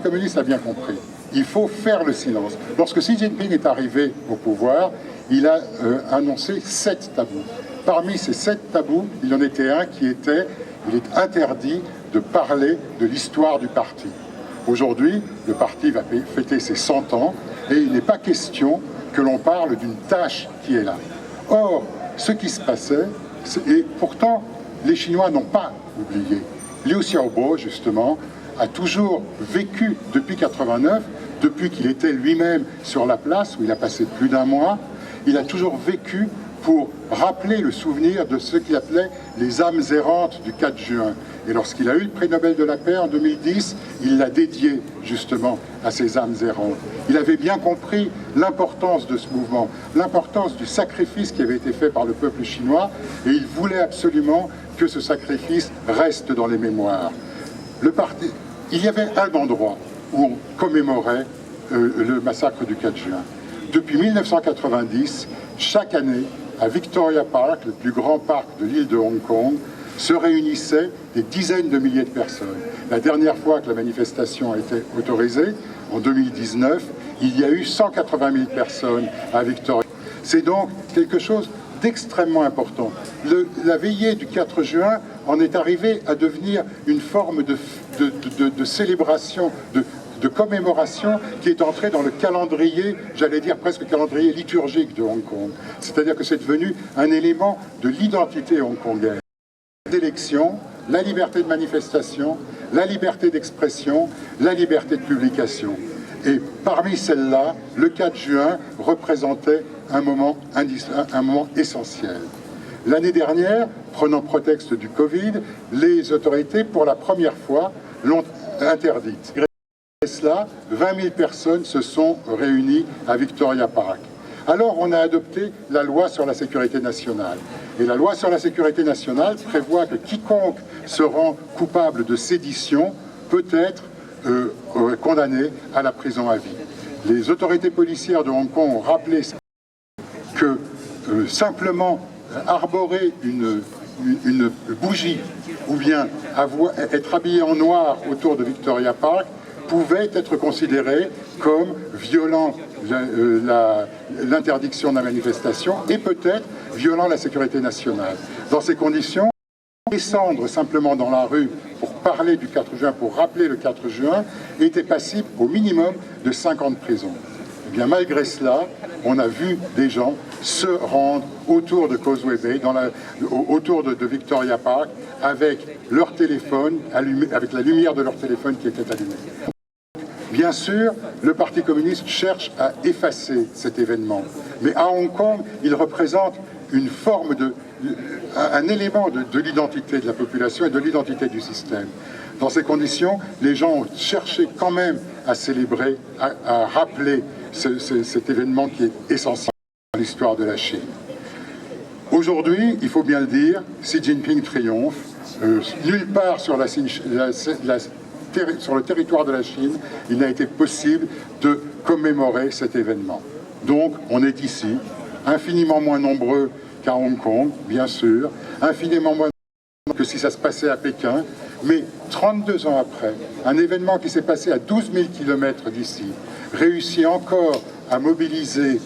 communiste a bien compris. Il faut faire le silence. Lorsque Xi Jinping est arrivé au pouvoir, il a annoncé 7 tabous. Parmi ces 7 tabous, il en était un qui était, il est interdit de parler de l'histoire du parti. Aujourd'hui, le parti va fêter ses 100 ans et il n'est pas question que l'on parle d'une tâche qui est là. Or, ce qui se passait, et pourtant, les Chinois n'ont pas oublié. Liu Xiaobo, justement, a toujours vécu depuis 89, depuis qu'il était lui-même sur la place, où il a passé plus d'1 mois, il a toujours vécu pour rappeler le souvenir de ce qu'il appelait les âmes errantes du 4 juin. Et lorsqu'il a eu le prix Nobel de la paix en 2010, il l'a dédié justement à ces âmes errantes. Il avait bien compris l'importance de ce mouvement, l'importance du sacrifice qui avait été fait par le peuple chinois, et il voulait absolument que ce sacrifice reste dans les mémoires. Il y avait un endroit où on commémorait le massacre du 4 juin. Depuis 1990, chaque année, à Victoria Park, le plus grand parc de l'île de Hong Kong, se réunissaient des dizaines de milliers de personnes. La dernière fois que la manifestation a été autorisée, en 2019, il y a eu 180 000 personnes à Victoria. C'est donc quelque chose d'extrêmement important. La veillée du 4 juin en est arrivée à devenir une forme de célébration, de commémoration qui est entrée dans le calendrier, j'allais dire presque calendrier liturgique de Hong Kong. C'est-à-dire que c'est devenu un élément de l'identité hongkongaise. L'élection, la liberté de manifestation, la liberté d'expression, la liberté de publication. Et parmi celles-là, le 4 juin représentait un moment essentiel. L'année dernière, prenant prétexte du Covid, les autorités, pour la première fois, l'ont interdite. Et cela, 20 000 personnes se sont réunies à Victoria Park. Alors on a adopté la loi sur la sécurité nationale. Et la loi sur la sécurité nationale prévoit que quiconque se rend coupable de sédition peut être condamné à la prison à vie. Les autorités policières de Hong Kong ont rappelé que simplement arborer une bougie ou bien être habillé en noir autour de Victoria Park pouvait être considéré comme violant l'interdiction de la manifestation et peut-être violant la sécurité nationale. Dans ces conditions, descendre simplement dans la rue pour parler du 4 juin, pour rappeler le 4 juin, était passible au minimum de 5 ans de prison. Et bien malgré cela, on a vu des gens se rendre autour de Causeway Bay, autour de Victoria Park, avec leur téléphone, avec la lumière de leur téléphone qui était allumée. Bien sûr, le Parti communiste cherche à effacer cet événement. Mais à Hong Kong, il représente une forme un élément de l'identité de la population et de l'identité du système. Dans ces conditions, les gens ont cherché quand même à célébrer, à rappeler cet événement qui est essentiel dans l'histoire de la Chine. Aujourd'hui, il faut bien le dire, Xi Jinping triomphe. Nulle part sur le territoire de la Chine, il n'a été possible de commémorer cet événement. Donc, on est ici, infiniment moins nombreux qu'à Hong Kong, bien sûr, infiniment moins nombreux que si ça se passait à Pékin, mais 32 ans après, un événement qui s'est passé à 12 000 km d'ici, réussit encore à mobiliser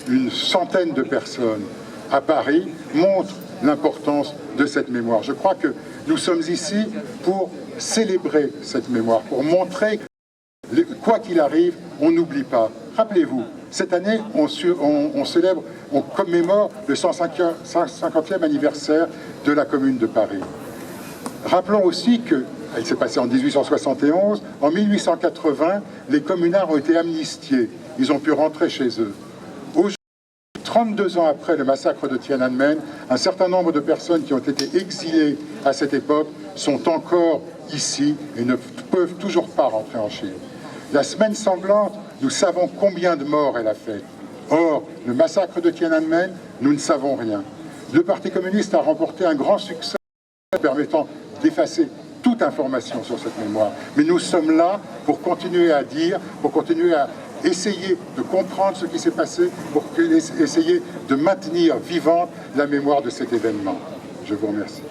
une centaine de personnes à Paris, montre l'importance de cette mémoire. Je crois que nous sommes ici pour célébrer cette mémoire, pour montrer que, quoi qu'il arrive, on n'oublie pas. Rappelez-vous, cette année, on commémore le 150e anniversaire de la Commune de Paris. Rappelons aussi qu'elle s'est passée en 1871, en 1880, les communards ont été amnistiés, ils ont pu rentrer chez eux. 32 ans après le massacre de Tiananmen, un certain nombre de personnes qui ont été exilées à cette époque sont encore ici et ne peuvent toujours pas rentrer en Chine. La semaine sanglante, nous savons combien de morts elle a fait. Or, le massacre de Tiananmen, nous ne savons rien. Le Parti communiste a remporté un grand succès permettant d'effacer toute information sur cette mémoire. Mais nous sommes là pour continuer à dire, pour continuer à essayer de comprendre ce qui s'est passé, pour essayer de maintenir vivante la mémoire de cet événement. Je vous remercie.